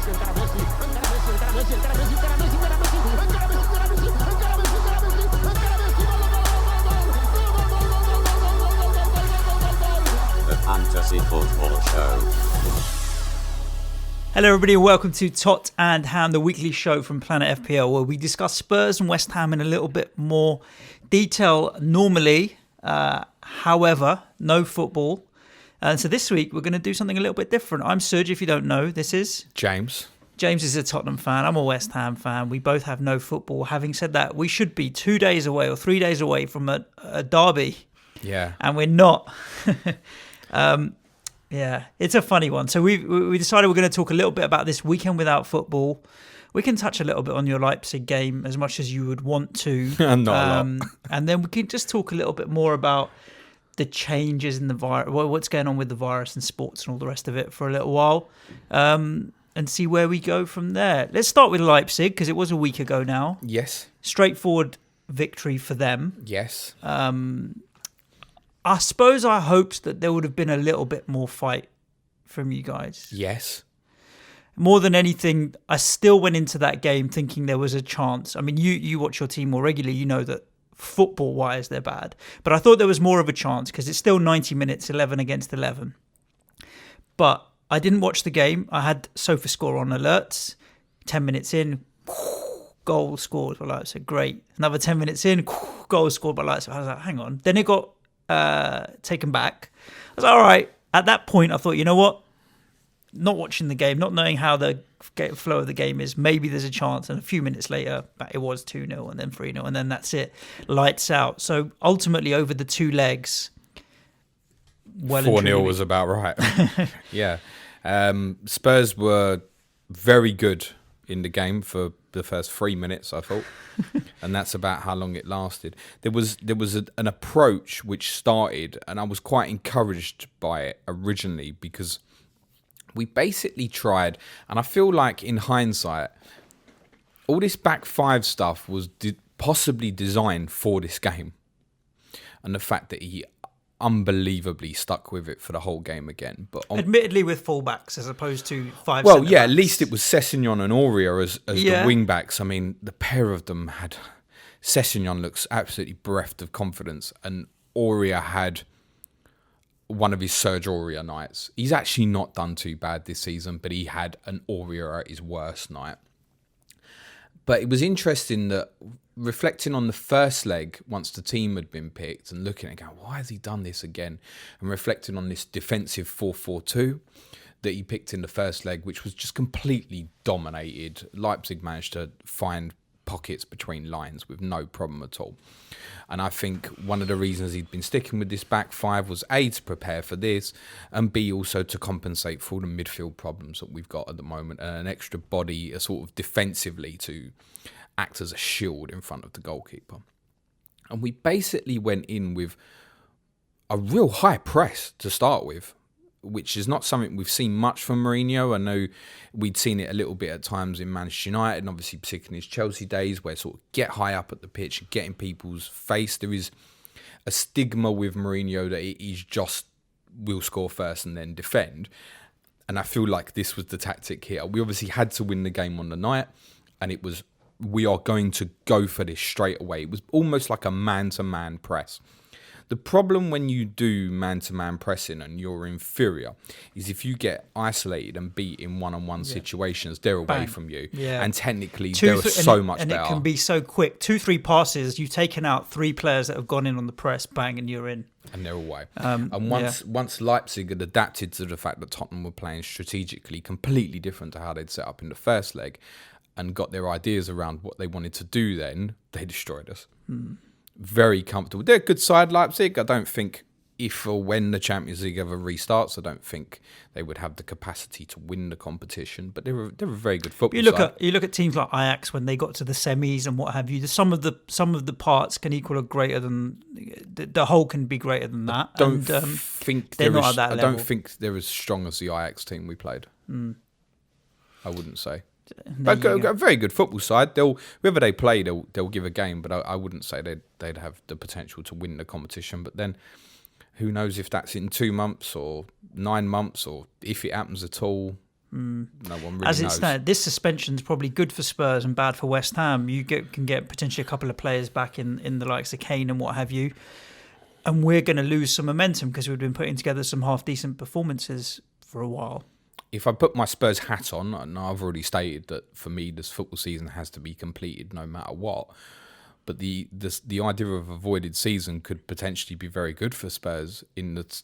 Fantasy Football Show. Hello everybody and welcome to TOT&HAM, the weekly show from Planet FPL, where we discuss Spurs and West Ham in a little bit more detail normally. However, no football. And so this week we're going to do something a little bit different. I'm Suj, if you don't know. This is James. James is a Tottenham fan. I'm a West Ham fan. We both have no football. Having said that, we should be 2 days away or 3 days away from a derby. Yeah. And we're not. Yeah, it's a funny one. So we decided we're going to talk a little bit about this weekend without football. We can touch a little bit on your Leipzig game as much as you would want to. Not a lot. And then we can just talk a little bit more about the changes in the virus, what's going on with the virus and sports and all the rest of it for a little while, and see where we go from there. Let's start with Leipzig because it was a week ago now. Yes. Straightforward victory for them. Yes. I suppose I hoped that there would have been a little bit more fight from you guys. Yes. More than anything, I still went into that game thinking there was a chance. I mean, you watch your team more regularly, you know that football-wise they're bad. But I thought there was more of a chance because it's still 90 minutes, 11 against 11. But I didn't watch the game. I had SofaScore on alerts. 10 minutes in, goal scored by Leipzig. Great. Another 10 minutes in, goal scored by Leipzig. I was like, hang on. Then it got taken back. I was like, all right. At that point, I thought, you know what? Not watching the game, not knowing how the flow of the game is, maybe there's a chance. And a few minutes later, it was 2-0 and then 3-0 and then that's it. Lights out. So ultimately, over the two legs, 4-0 was about right. Yeah. Spurs were very good in the game for the first 3 minutes, I thought. And that's about how long it lasted. There was an approach which started, and I was quite encouraged by it originally because we basically tried, and I feel like in hindsight, all this back five stuff was possibly designed for this game. And the fact that he unbelievably stuck with it for the whole game again. But admittedly with fullbacks as opposed to five. Well, yeah, at least it was Sessegnon and Aurier as Yeah. the wing backs. I mean, the pair of them had... Sessegnon looks absolutely bereft of confidence, and Aurier had one of his Serge Aurier nights. He's actually not done too bad this season, but he had an Aurier at his worst night. But it was interesting that reflecting on the first leg, once the team had been picked, and looking at it, going, why has he done this again? And reflecting on this defensive 4-4-2 that he picked in the first leg, which was just completely dominated. Leipzig managed to find pockets between lines with no problem at all. And I think one of the reasons he'd been sticking with this back five was A, to prepare for this, and B, also to compensate for all the midfield problems that we've got at the moment, and an extra body sort of defensively to act as a shield in front of the goalkeeper. And we basically went in with a real high press to start with, which is not something we've seen much from Mourinho. I know we'd seen it a little bit at times in Manchester United, and obviously particularly in his Chelsea days, where sort of get high up at the pitch and get in people's face. There is a stigma with Mourinho that he's just will score first and then defend. And I feel like this was the tactic here. We obviously had to win the game on the night, and it was, we are going to go for this straight away. It was almost like a man-to-man press. The problem when you do man-to-man pressing and you're inferior is if you get isolated and beat in one-on-one situations, they're away from you. Yeah. And technically, they're so much better. And it can be so quick. 2-3 passes, you've taken out 3 players that have gone in on the press, bang, and you're in. And they're away. And once Leipzig had adapted to the fact that Tottenham were playing strategically completely different to how they'd set up in the first leg and got their ideas around what they wanted to do then, they destroyed us. Very comfortable. They're a good side, Leipzig. I don't think if or when the Champions League ever restarts, I don't think they would have the capacity to win the competition. But they're a very good football side. You look at teams like Ajax when they got to the semis and what have you. Some of the parts can equal or greater than the whole can be greater than that. I don't think they're as strong as the Ajax team we played. I wouldn't say. But a very good football side. Whoever they play, they'll give a game. But I wouldn't say they'd have the potential to win the competition. But then, who knows if that's in 2 months or 9 months, or if it happens at all. No one really As it knows. stands, this suspension's probably good for Spurs and bad for West Ham. You can get potentially a couple of players back in the likes of Kane and what have you. And we're going to lose some momentum because we've been putting together some half-decent performances for a while. If I put my Spurs hat on, and I've already stated that for me this football season has to be completed no matter what, but the idea of a voided season could potentially be very good for Spurs in the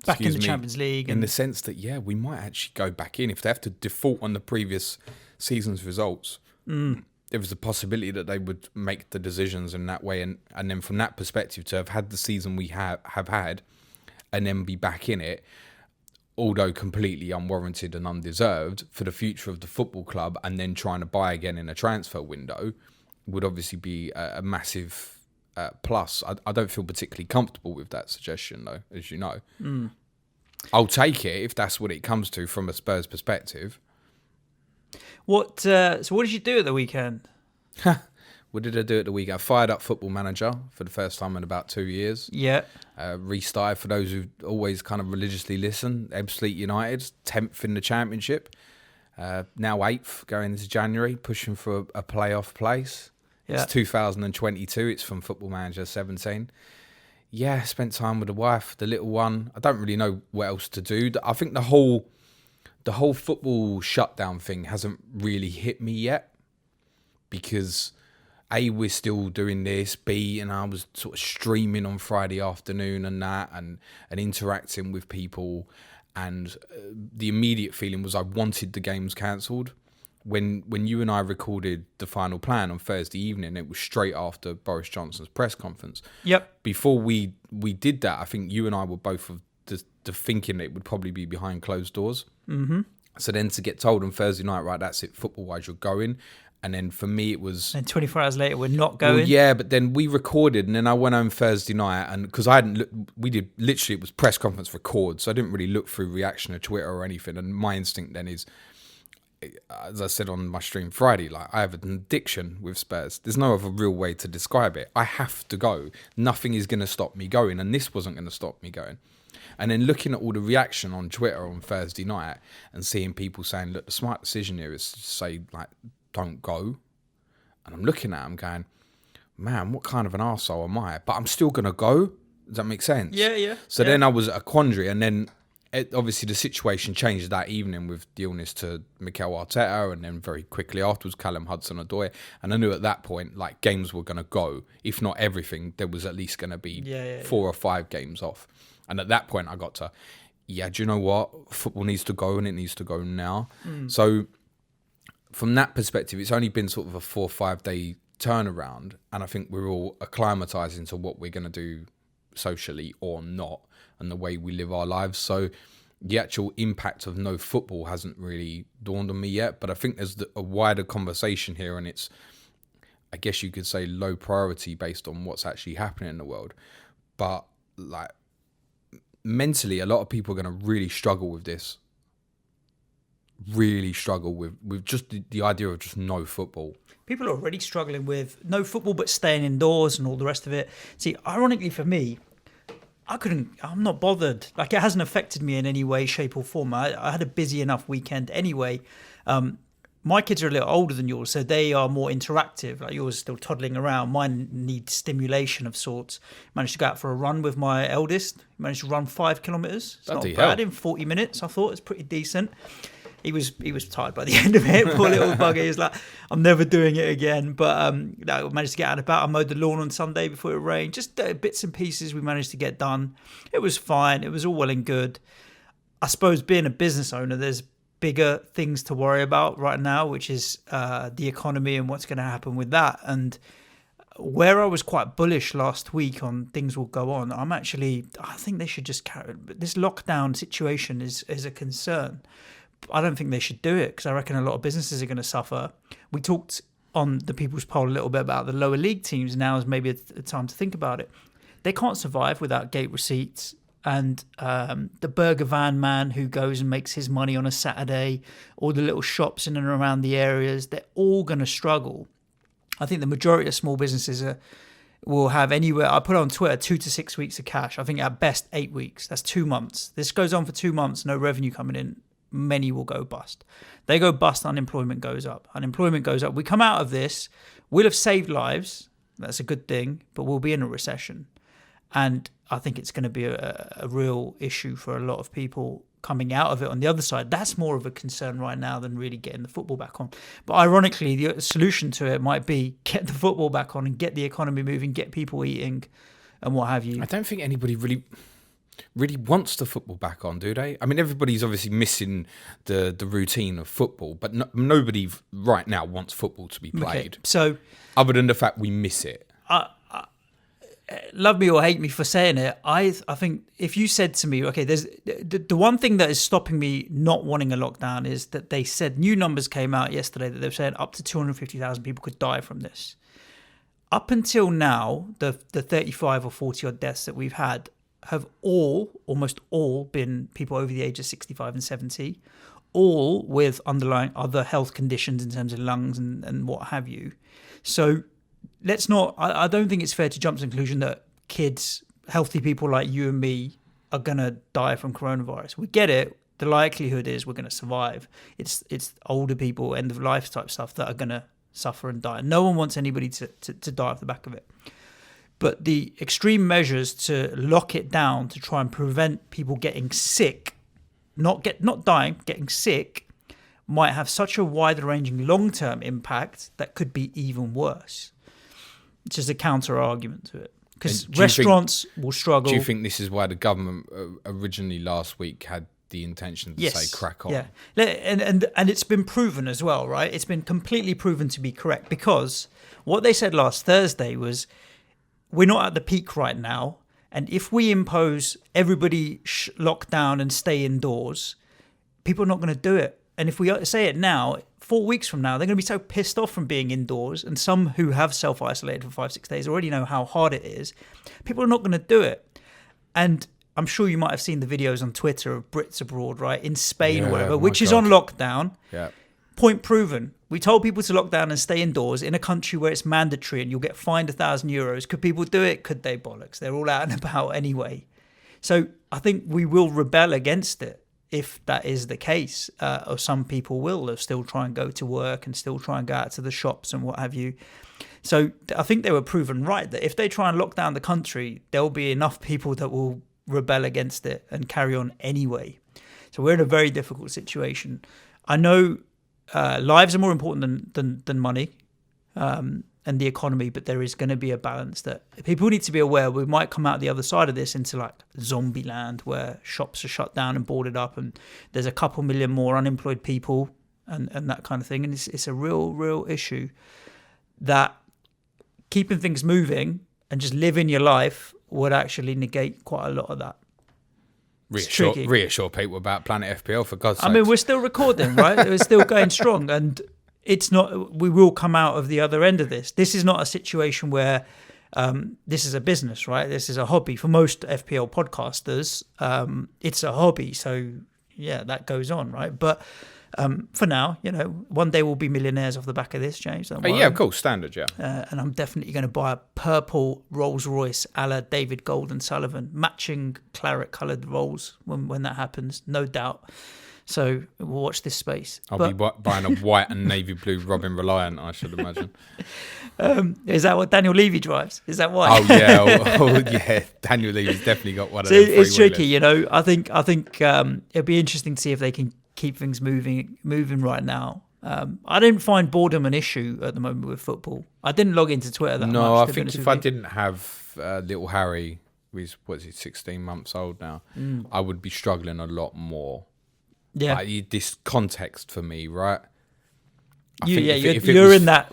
Back in the Champions League. In the sense that, we might actually go back in. If they have to default on the previous season's results, there was a possibility that they would make the decisions in that way. And then from that perspective, to have had the season we have had and then be back in it, although completely unwarranted and undeserved, for the future of the football club and then trying to buy again in a transfer window would obviously be a massive plus. I don't feel particularly comfortable with that suggestion, though, as you know. I'll take it if that's what it comes to from a Spurs perspective. So what did you do at the weekend? What did I do at the weekend? I fired up Football Manager for the first time in about 2 years. Yeah. Restarted, for those who always kind of religiously listen, Ebbsfleet United, 10th in the Championship. Now 8th going into January, pushing for a playoff place. Yeah. It's 2022. It's from Football Manager 17. Yeah, spent time with the wife, the little one. I don't really know what else to do. I think the whole football shutdown thing hasn't really hit me yet because A, we're still doing this. B, and I was sort of streaming on Friday afternoon and that and interacting with people. And the immediate feeling was I wanted the games cancelled. When you and I recorded the final plan on Thursday evening, it was straight after Boris Johnson's press conference. Yep. Before we did that, I think you and I were both of the thinking it would probably be behind closed doors. Mm-hmm. So then to get told on Thursday night, right, that's it, football-wise, you're going. And then for me, it was... And 24 hours later, we're not going. Well, yeah, but then we recorded, and then I went home Thursday night, and because I hadn't... we did... Literally, it was press conference record, so I didn't really look through reaction to Twitter or anything. And my instinct then is, as I said on my stream Friday, like, I have an addiction with Spurs. There's no other real way to describe it. I have to go. Nothing is going to stop me going, and this wasn't going to stop me going. And then looking at all the reaction on Twitter on Thursday night and seeing people saying, look, the smart decision here is to say, like, don't go. And I'm looking at them going, man, what kind of an arsehole am I? But I'm still going to go. Does that make sense? Yeah. So then I was at a quandary, and then obviously the situation changed that evening with the illness to Mikel Arteta, and then very quickly afterwards Callum Hudson-Odoi. And I knew at that point, like, games were going to go. If not everything, there was at least going to be 4 or 5 games off. And at that point I got to, do you know what? Football needs to go, and it needs to go now. So from that perspective, it's only been sort of a 4 or 5 day turnaround, and I think we're all acclimatizing to what we're going to do socially or not, and the way we live our lives. So the actual impact of no football hasn't really dawned on me yet, but I think there's a wider conversation here, and it's, I guess you could say, low priority based on what's actually happening in the world. But like, mentally, a lot of people are going to really struggle with this. Really struggle with just the idea of just no football. People are already struggling with no football but staying indoors and all the rest of it. See, ironically for me, I'm not bothered. Like, it hasn't affected me in any way, shape or form. I had a busy enough weekend anyway. My kids are a little older than yours, so they are more interactive. Like, yours is still toddling around. Mine needs stimulation of sorts. Managed to go out for a run with my eldest. Managed to run 5 kilometres. It's not bad in 40 minutes. I thought it's pretty decent. He was tired by the end of it. Poor little bugger. He was like, I'm never doing it again. But I managed to get out and about. I mowed the lawn on Sunday before it rained. Just bits and pieces we managed to get done. It was fine. It was all well and good. I suppose being a business owner, there's bigger things to worry about right now, which is the economy and what's going to happen with that. And where I was quite bullish last week on things will go on, I think they should just carry it. This lockdown situation is a concern. I don't think they should do it because I reckon a lot of businesses are going to suffer. We talked on the People's Poll a little bit about the lower league teams. Now is maybe a time to think about it. They can't survive without gate receipts. And the burger van man who goes and makes his money on a Saturday, all the little shops in and around the areas, they're all going to struggle. I think the majority of small businesses will have anywhere, I put on Twitter, 2 to 6 weeks of cash. I think at best 8 weeks. That's 2 months. This goes on for 2 months, no revenue coming in. many will go bust. They go bust, unemployment goes up. Unemployment goes up. We come out of this, we'll have saved lives. That's a good thing, but we'll be in a recession. And I think it's going to be a real issue for a lot of people coming out of it on the other side. That's more of a concern right now than really getting the football back on. But ironically, the solution to it might be get the football back on and get the economy moving, get people eating and what have you. I don't think anybody really wants the football back on, do they? I mean, everybody's obviously missing the routine of football, but nobody right now wants football to be played. Okay, so other than the fact we miss it. Love me or hate me for saying it, I think if you said to me, okay, there's the one thing that is stopping me not wanting a lockdown is that they said new numbers came out yesterday that they're saying up to 250,000 people could die from this. Up until now, the 35 or 40 odd deaths that we've had have almost all been people over the age of 65 and 70, all with underlying other health conditions in terms of lungs and what have you. So let's not, I don't think it's fair to jump to the conclusion that kids, healthy people like you and me are going to die from coronavirus. We get it. The likelihood is we're going to survive. It's older people, end of life type stuff that are going to suffer and die. No one wants anybody to die off the back of it. But the extreme measures to lock it down to try and prevent people getting sick, not dying, getting sick, might have such a wide-ranging long-term impact that could be even worse. Which is a counter-argument to it. Because restaurants will struggle. Do you think this is why the government originally last week had the intention to say crack on? Yeah, and it's been proven as well, right? It's been completely proven to be correct because what they said last Thursday was we're not at the peak right now, and if we impose everybody lock down and stay indoors, people are not going to do it. And if we say it now, 4 weeks from now, they're going to be so pissed off from being indoors. And some who have self-isolated for 5-6 days already know how hard it is. People are not going to do it. And I'm sure you might have seen the videos on Twitter of Brits abroad, right? In Spain or whatever, which is on lockdown. Yeah. Point proven. We told people to lock down and stay indoors in a country where it's mandatory and you'll get fined €1,000. Could people do it? Could they? Bollocks. They're all out and about anyway. So I think we will rebel against it. If that is the case, or some people will still try and go to work and still try and go out to the shops and what have you. So I think they were proven right that if they try and lock down the country, there'll be enough people that will rebel against it and carry on anyway. So we're in a very difficult situation. I know lives are more important than money and the economy, but there is going to be a balance that people need to be aware. We might come out the other side of this into like zombie land where shops are shut down and boarded up and there's a couple million more unemployed people and that kind of thing. And it's a real issue that keeping things moving and just living your life would actually negate quite a lot of that. Reassure people about Planet FPL, for God's sake. I mean, we're still recording, right? We're still going strong, and it's not. We will come out of the other end of this. This is not a situation where this is a business, right? This is a hobby for most FPL podcasters. It's a hobby, so yeah, that goes on, right? But for now, one day we'll be millionaires off the back of this, James. Yeah, of course, standard, yeah. And I'm definitely going to buy a purple Rolls Royce a la David Gold and Sullivan, matching claret-coloured Rolls when that happens, no doubt. So we'll watch this space. I'll be buying a white and navy blue Robin Reliant, I should imagine. Is that what Daniel Levy drives? Is that why? Oh yeah, Daniel Levy's definitely got one of them. It's tricky, I think it'd be interesting to see if they can keep things moving right now. I don't find boredom an issue at the moment with football. I didn't log into Twitter that much. No, I think if I didn't have little Harry, who's 16 months old now, I would be struggling a lot more. Yeah, this context for me, right? You're in that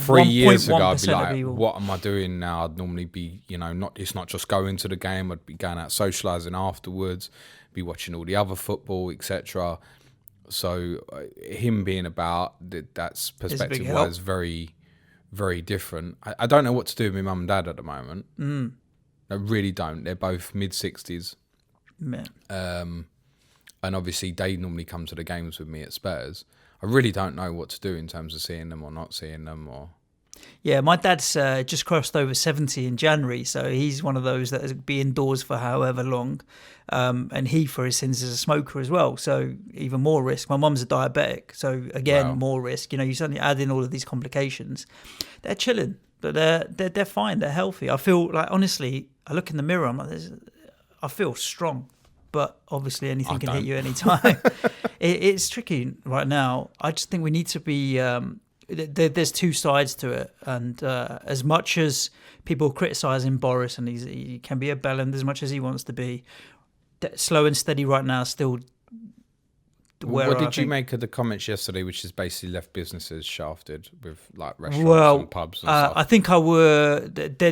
3 years ago, I'd be like, people. what am I doing now? I'd normally be, it's not just going to the game. I'd be going out socialising afterwards, be watching all the other football, etc. So him being about, that's perspective-wise very, very different. I don't know what to do with my mum and dad at the moment. I really don't. They're both mid-60s. And obviously they normally come to the games with me at Spurs. I really don't know what to do in terms of seeing them or not seeing them. Yeah, my dad's just crossed over 70 in January, so he's one of those that will be indoors for however long. And he, for his sins, is a smoker as well, so even more risk. My mum's a diabetic, so again, Wow. more risk. You suddenly add in all of these complications. They're chilling, but they're fine. They're healthy. I feel like, honestly, I look in the mirror, I'm like, I feel strong, but obviously anything can hit you anytime. It's tricky right now. I just think we need to be... there's two sides to it, and as much as people criticising Boris, and he can be a bellend as much as he wants to be, slow and steady right now still. What did you make of the comments yesterday, which is basically left businesses shafted with like restaurants and pubs and stuff? I think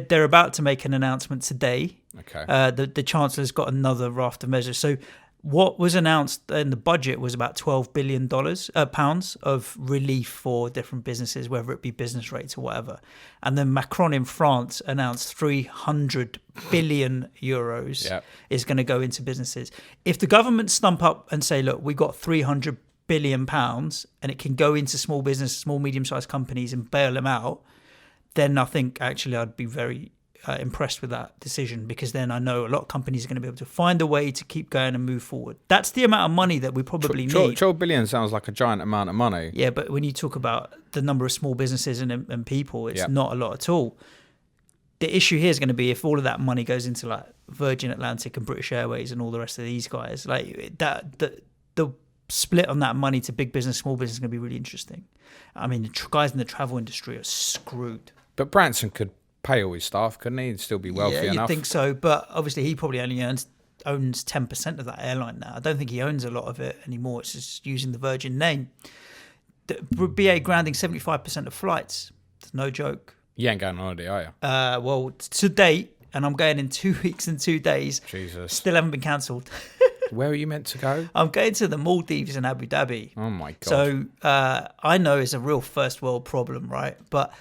they're about to make an announcement today. Okay. The Chancellor's got another raft of measures. So what was announced in the budget was about $12 billion pounds of relief for different businesses, whether it be business rates or whatever. And then Macron in France announced 300 billion euros is going to go into businesses. If the government stump up and say, look, we got 300 billion pounds and it can go into small business, small, medium-sized companies and bail them out, then I think actually I'd be very impressed with that decision, because then I know a lot of companies are going to be able to find a way to keep going and move forward. That's the amount of money that we probably need. 12 billion sounds like a giant amount of money. Yeah, but when you talk about the number of small businesses and people, it's not a lot at all. The issue here is going to be if all of that money goes into like Virgin Atlantic and British Airways and all the rest of these guys, like that, the split on that money to big business, small business is going to be really interesting. I mean, the guys in the travel industry are screwed. But Branson could pay all his staff, couldn't he? He'd still be wealthy enough. Yeah, you'd think so, but obviously he probably only owns 10% of that airline now. I don't think he owns a lot of it anymore. It's just using the Virgin name. BA grounding 75% of flights. It's no joke. You ain't going on holiday, are you? Well, to date, and I'm going in 2 weeks and 2 days. Jesus. Still haven't been cancelled. Where are you meant to go? I'm going to the Maldives and Abu Dhabi. Oh my God. So I know it's a real first world problem, right? But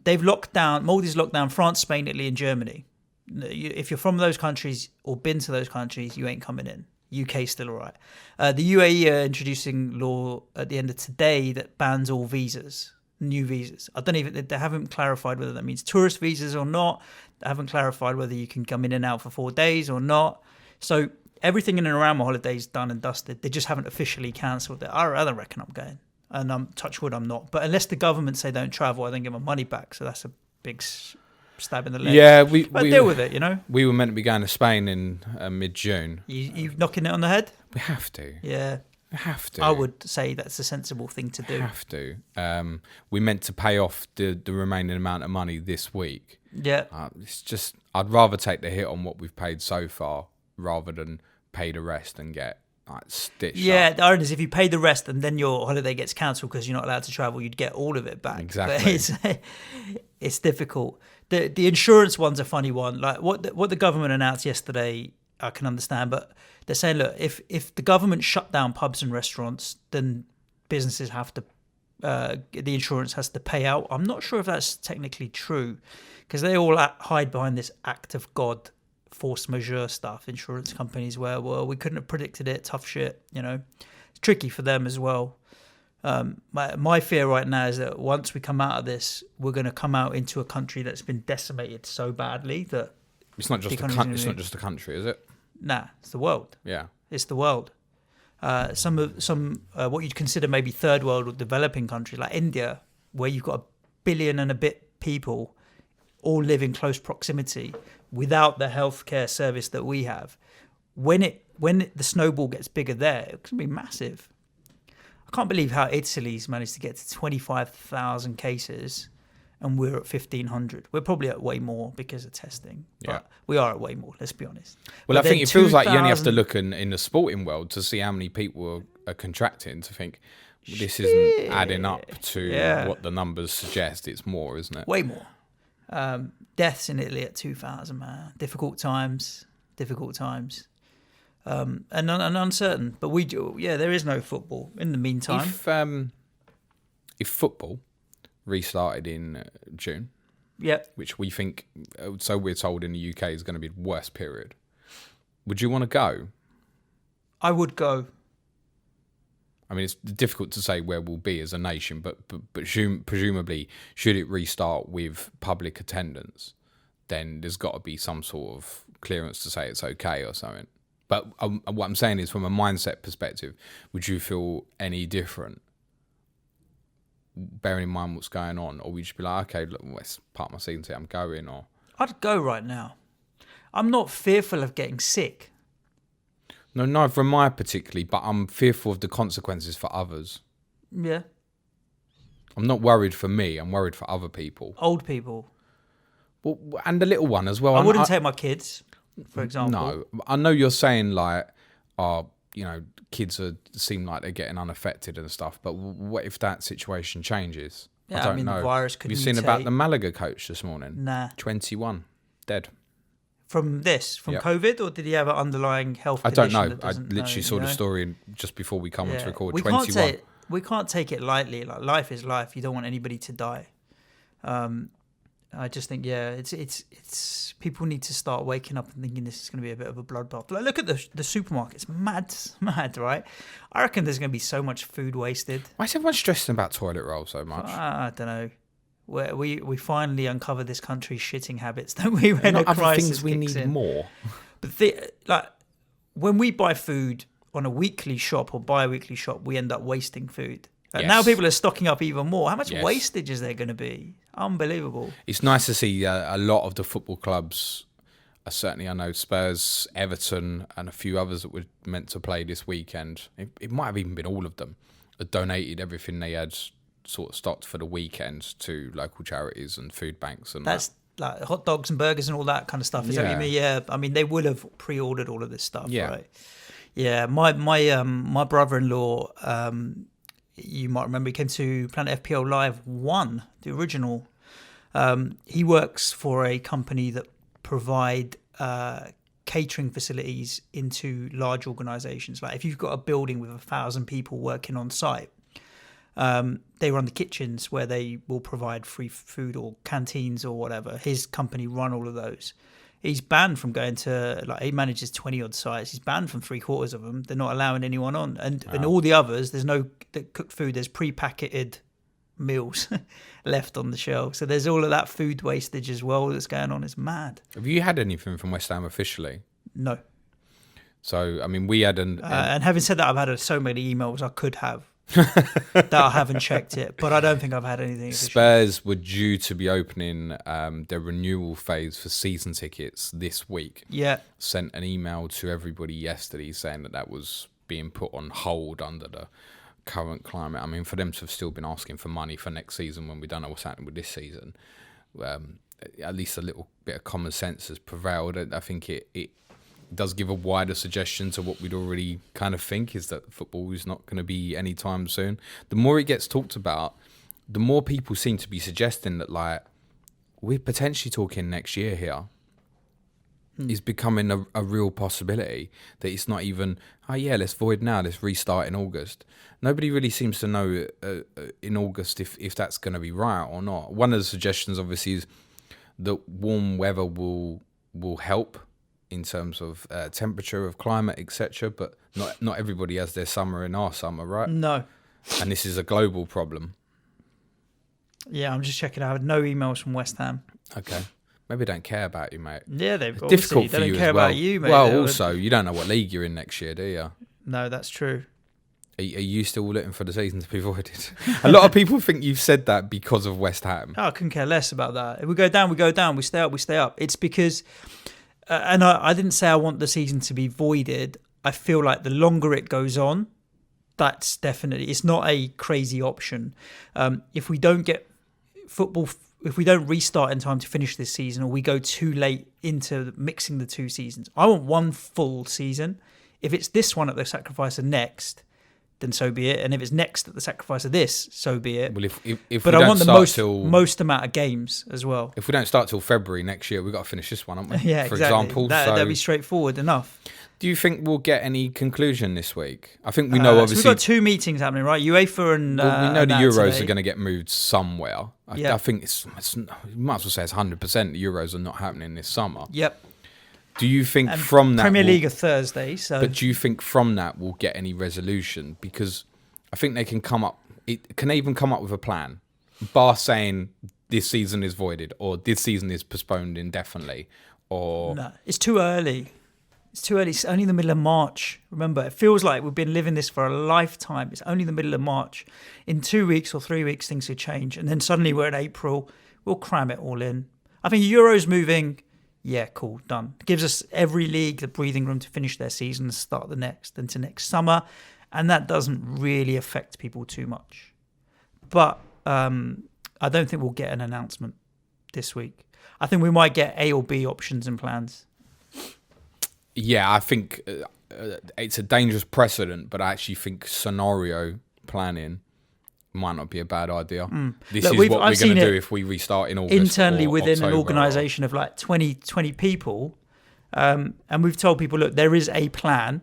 they've locked down, Maldives locked down France, Spain, Italy, and Germany. If you're from those countries or been to those countries, you ain't coming in. UK still all right. The UAE are introducing law at the end of today that bans all visas, new visas. They haven't clarified whether that means tourist visas or not. They haven't clarified whether you can come in and out for 4 days or not. So everything in and around my holiday is done and dusted. They just haven't officially cancelled it. I don't reckon I'm going. And I'm touch wood, I'm not. But unless the government say don't travel, I don't get my money back. So that's a big stab in the leg. Yeah, but deal with it, We were meant to be going to Spain in mid-June. You knocking it on the head? We have to. Yeah. We have to. I would say that's a sensible thing to do. We have to. We meant to pay off the remaining amount of money this week. Yeah. It's just, I'd rather take the hit on what we've paid so far rather than pay the rest and get stitched up. The irony is if you pay the rest and then your holiday gets cancelled because you're not allowed to travel, you'd get all of it back. Exactly. But it's difficult. The insurance one's a funny one. Like what the government announced yesterday, I can understand, but they're saying, look, if the government shut down pubs and restaurants, then businesses have to, the insurance has to pay out. I'm not sure if that's technically true, because they all hide behind this act of God, force majeure stuff, insurance companies, where, well, we couldn't have predicted it, tough shit, It's tricky for them as well. My fear right now is that once we come out of this, we're going to come out into a country that's been decimated so badly that it's not just the country, is it? Nah, it's the world. Yeah, it's the world. Some what you'd consider maybe third world or developing countries like India, where you've got 1 billion and a bit people all live in close proximity without the healthcare service that we have. When the snowball gets bigger there, it's going to be massive. I can't believe how Italy's managed to get to 25,000 cases and we're at 1,500. We're probably at way more because of testing. But we are at way more, let's be honest. Well, but I think it feels like you only have to look in the sporting world to see how many people are contracting to think this isn't adding up to what the numbers suggest. It's more, isn't it? Way more. Deaths in Italy at 2,000, man. Difficult times. And uncertain. But there is no football in the meantime. If football restarted in June, which we think, so we're told in the UK, is going to be the worst period, would you want to go? I would go. I mean, it's difficult to say where we'll be as a nation, but presumably, should it restart with public attendance, then there's got to be some sort of clearance to say it's okay or something. But what I'm saying is, from a mindset perspective, would you feel any different, bearing in mind what's going on? Or would you just be like, okay, look, it's part of my season, I'm going? Or I'd go right now. I'm not fearful of getting sick. No, neither am I particularly, but I'm fearful of the consequences for others. Yeah. I'm not worried for me, I'm worried for other people. Old people. Well, and the little one as well. I wouldn't take my kids, for example. No, I know you're saying like, kids seem like they're getting unaffected and stuff, but what if that situation changes? Yeah, I don't know. The virus could Have you mutate. seen about the Malaga coach this morning? Nah. 21, dead. From COVID, or did he have an underlying health I don't condition? know. I literally saw the story just before we come on to record. We 21. We can't take it lightly. Like, life is life. You don't want anybody to die. I just think, it's people need to start waking up and thinking this is going to be a bit of a bloodbath. Like, look at the supermarkets, mad, right? I reckon there's going to be so much food wasted. Why is everyone stressing about toilet roll so much? I don't know. We finally uncovered this country's shitting habits, don't we? When Not a other crisis things we kicks need in. more. But when we buy food on a weekly shop or bi-weekly shop, we end up wasting food. And now people are stocking up even more. How much wastage is there going to be? Unbelievable. It's nice to see a lot of the football clubs, certainly I know Spurs, Everton and a few others that were meant to play this weekend. It might have even been all of them, that donated everything they had sort of stocked for the weekend to local charities and food banks. And that's like hot dogs and burgers and all that kind of stuff. Is that what you mean? Yeah. I mean, they would have pre-ordered all of this stuff, right? Yeah. My brother-in-law, you might remember, he came to Planet FPL Live 1, the original. He works for a company that provide catering facilities into large organisations. Like if you've got a building with 1,000 people working on site, they run the kitchens where they will provide free food, or canteens or whatever. His company run all of those. He's banned from going to, he manages 20 odd sites. He's banned from 3/4 of them. They're not allowing anyone on. And all the others, there's no cooked food. There's pre-packeted meals left on the shelf. So there's all of that food wastage as well that's going on. It's mad. Have you had anything from West Ham officially? No. So, I mean, we had and having said that, I've had so many emails I could have that I haven't checked it, but I don't think I've had anything official. Spurs were due to be opening their renewal phase for season tickets this week. Yeah. Sent an email to everybody yesterday saying that was being put on hold under the current climate. I mean, for them to have still been asking for money for next season when we don't know what's happening with this season, at least a little bit of common sense has prevailed. I think it does give a wider suggestion to what we'd already kind of think, is that football is not going to be anytime soon. The more it gets talked about, the more people seem to be suggesting that, like, we're potentially talking next year here. Is becoming a real possibility, that it's not even, let's void now, let's restart in August. Nobody really seems to know in August if that's going to be right or not. One of the suggestions, obviously, is that warm weather will help in terms of temperature, of climate, etc. But not everybody has their summer in our summer, right? No. And this is a global problem. Yeah, I'm just checking. I had no emails from West Ham. Okay. Maybe they don't care about you, mate. Yeah, it's difficult for they you don't care as well. about you, mate. Well, also, you don't know what league you're in next year, do you? No, that's true. Are you still looking for the season to be voided? A lot of people think you've said that because of West Ham. Oh, I couldn't care less about that. If we go down, we go down. We stay up, we stay up. It's because, and I didn't say I want the season to be voided. I feel like the longer it goes on, that's definitely, it's not a crazy option. If we don't get football, if we don't restart in time to finish this season, or we go too late into mixing the two seasons, I want one full season. If it's this one at the sacrifice of next, then so be it. And if it's next at the sacrifice of this, so be it. Well, if but we I want don't the most amount of games as well. If we don't start till February next year, we've got to finish this one, haven't we? Yeah, for exactly. example. That'd be straightforward enough. Do you think we'll get any conclusion this week? I think we know, obviously. So we've got two meetings happening, right? UEFA and. Well, we know the Euros today. are going to get moved somewhere. I think you might as well say it's 100% the Euros are not happening this summer. Yep. Do you think from that. Premier League are Thursday, so. But do you think from that we'll get any resolution? Because I think they can come up. It can even come up with a plan, bar saying this season is voided or this season is postponed indefinitely. Or No, it's too early. It's too early. It's only the middle of March. Remember, it feels like we've been living this for a lifetime. It's only the middle of March. In 2 weeks or 3 weeks, things could change, and then suddenly we're in April. We'll cram it all in. I think Euro's moving. Yeah, cool, done. Gives us every league the breathing room to finish their season and start the next into next summer. And that doesn't really affect people too much. But I don't think we'll get an announcement this week. I think we might get A or B options and plans. Yeah, I think it's a dangerous precedent, but I actually think scenario planning might not be a bad idea. This is what we're going to do if we restart in August. Internally within October, an organisation of like 20 people, and we've told people, look, there is a plan.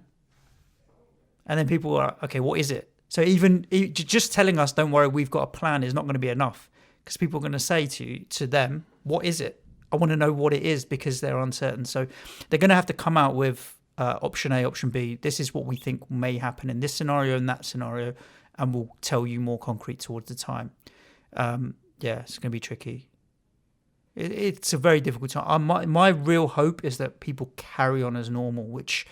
And then people are, okay, what is it? So even just telling us, don't worry, we've got a plan is not going to be enough, because people are going to say to them, what is it? I want to know what it is, because they're uncertain. So they're going to have to come out with option A, option B. This is what we think may happen in this scenario and that scenario, and we'll tell you more concrete towards the time. Yeah, it's going to be tricky. It's a very difficult time. My real hope is that people carry on as normal, which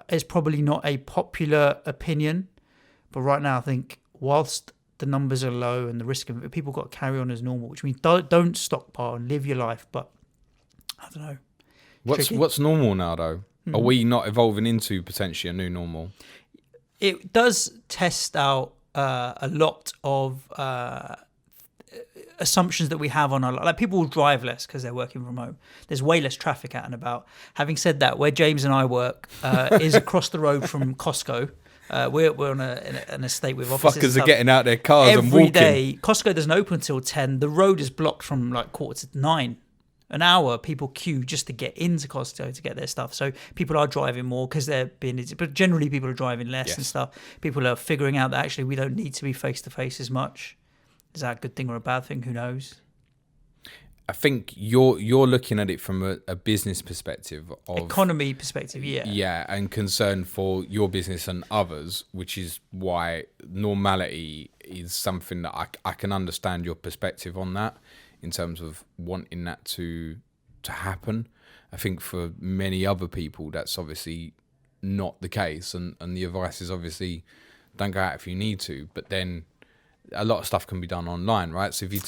is probably not a popular opinion. But right now, I think whilst the numbers are low and the risk of it, people got to carry on as normal, which means don't stockpile and live your life. But I don't know. What's normal now, though? Are we not evolving into potentially a new normal? It does test out a lot of assumptions that we have on our, like, people will drive less because they're working from home. There's way less traffic out and about. Having said that, where James and I work is across the road from Costco. We're on an estate with offices. Fuckers are getting out their cars and walking. Every day. Costco doesn't open until 10. The road is blocked from like 8:45. An hour, people queue just to get into Costco to get their stuff. So people are driving more because they're being, but generally people are driving less and stuff. People are figuring out that actually we don't need to be face to face as much. Is that a good thing or a bad thing? Who knows? I think you're looking at it from a business perspective, of economy perspective, yeah, and concern for your business and others, which is why normality is something that I can understand your perspective on that, in terms of wanting that to happen. I think for many other people, that's obviously not the case, and the advice is obviously don't go out if you need to, but then a lot of stuff can be done online, right? So if you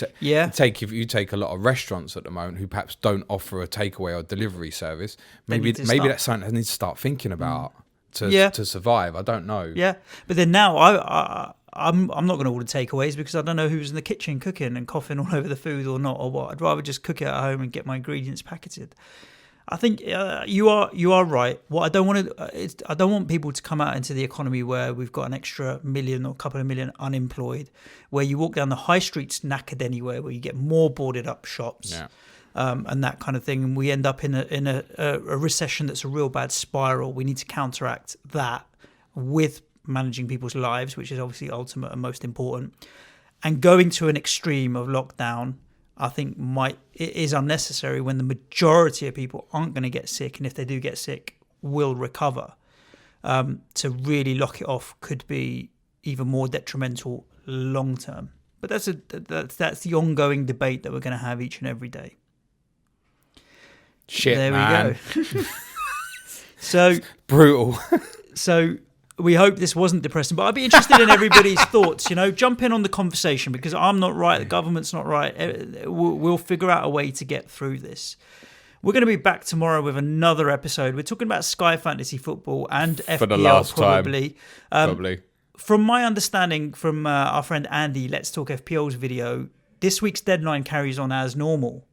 take a lot of restaurants at the moment who perhaps don't offer a takeaway or delivery service, maybe that's something I need to start thinking about to survive. I don't know. Yeah, but then now I'm not going to order takeaways because I don't know who's in the kitchen cooking and coughing all over the food or not or what. I'd rather just cook it at home and get my ingredients packeted. I think you are right. What I don't want I don't want people to come out into the economy where we've got an extra million or couple of million unemployed, where you walk down the high streets knackered anywhere, where you get more boarded up shops, and that kind of thing, and we end up in a recession that's a real bad spiral. We need to counteract that with managing people's lives, which is obviously ultimate and most important. And going to an extreme of lockdown, I think it is unnecessary when the majority of people aren't going to get sick, and if they do get sick, will recover. To really lock it off could be even more detrimental long term. But that's the ongoing debate that we're going to have each and every day. Shit, there man. We go. So brutal. So we hope this wasn't depressing, but I'd be interested in everybody's thoughts. Jump in on the conversation, because I'm not right, the government's not right. We'll figure out a way to get through this. We're going to be back tomorrow with another episode. We're talking about Sky Fantasy Football and FPL for the last probably. Time. Probably. From my understanding from our friend Andy, Let's Talk FPL's video, this week's deadline carries on as normal.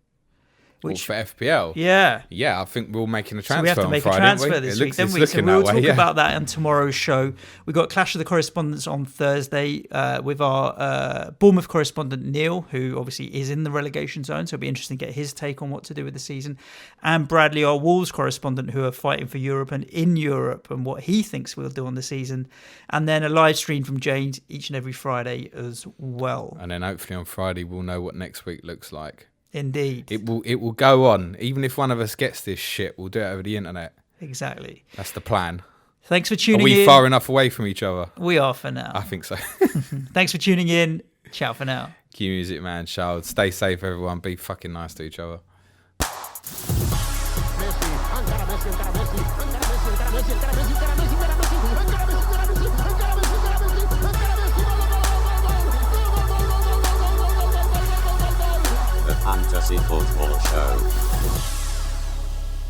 Which, for FPL? Yeah, I think we're making a transfer. So we have to make a transfer this week, don't we? So we'll talk about that on tomorrow's show. We've got Clash of the Correspondents on Thursday with our Bournemouth correspondent Neil, who obviously is in the relegation zone, so it'll be interesting to get his take on what to do with the season. And Bradley, our Wolves correspondent, who are fighting for Europe and in Europe, and what he thinks we'll do on the season. And then a live stream from James each and every Friday as well. And then hopefully on Friday we'll know what next week looks like. Indeed. It will go on. Even if one of us gets this shit, we'll do it over the internet. Exactly. That's the plan. Thanks for Are tuning in. we far enough away from each other? We are for now. I think so. Thanks for tuning in. Ciao for now. Cue music, man. Child. Stay safe, everyone. Be fucking nice to each other. The Fantasy Football Show.